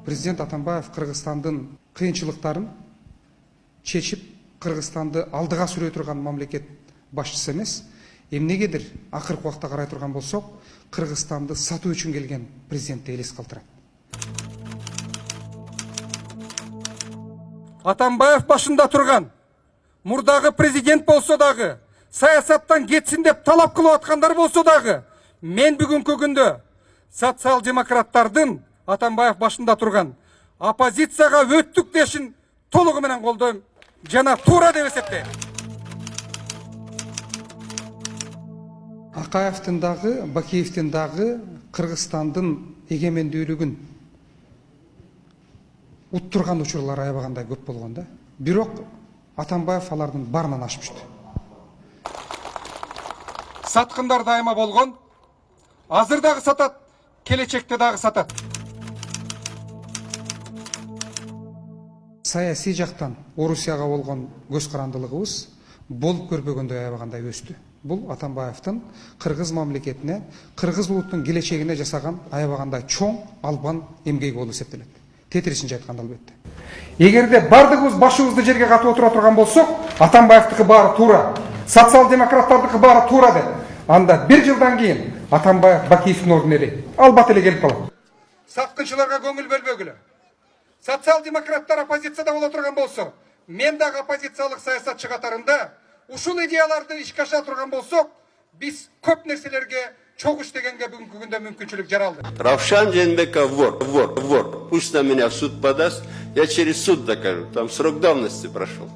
Президент Атамбаев Кыргызстандын кыйынчылыктарын чечип, Кыргызстанды алдыга сүрөй турган мамлекет башчысы эмес, эмнегедир акыркы убакта карай турган болсок, Кыргызстанды сатуу үчүн келген президентти элес калтырат. Атамбаев башында турган, мурдагы президент болсо дагы, саясаттан кетсин деп талап кылып аткандар болсо дагы, мен бүгүнкү күндө социал-демократтардын Атамбаев башында турган оппозицияга өттүк дешин толугу менен колдойм жана туура деп эсептейм. Акаевдин дагы, Бакиевдин дагы Кыргызстандын эгемендүүлүгүн уттурган учурлар аябагандай көп болгон да. Бирок Атамбаев алардын баарынан ашпыштı. Саткындар дайыма болгон, азыр дагы сатат, келечекте дагы сатат. Саясий жактан Орусияга болгон көз карандылыгыбыз болуп көрбөгөндөй аябагандай өстү. Бул Атамбаевдин Кыргыз мамлекетине, Кыргыз улуттун келечегине жасаган аябагандай чоң албан эмгеги болуп эсептелет. Тетирисинче айтканда албетте. Эгерде бардыгыбыз башыбызды жерге катып отура турган болсок, Атамбаевдики баары туура, социал-демократтардыкы баары туура деп, анда бир жылдан кийин Атамбаев Бакиевдин ордуна эле албат эле келип калат. Саткынчыларга көңүл бөлбөгүлө. Социал-демократтар оппозицияда боло турган болсо, мен дагы оппозициялык саясатчы катарында ушул идеяларды ишке аша турган болсок, биз көп нерселерге чогуу иштегенге бүгүнкү күндө мүмкүнчүлүк жаралды. Равшан Дженбеков вор. Пусть на меня в суд подаст, я через суд докажу. Там срок давности прошел.